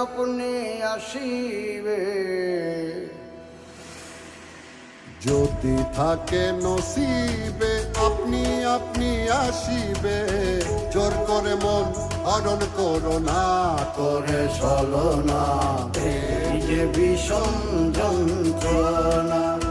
আপনি আসিবে। যদি থাকে নসিবে আপনি আপনি আসিবে, জোর করে মন হরণ করো না, করে ছলনা এই যে বিষম যন্ত্রণা।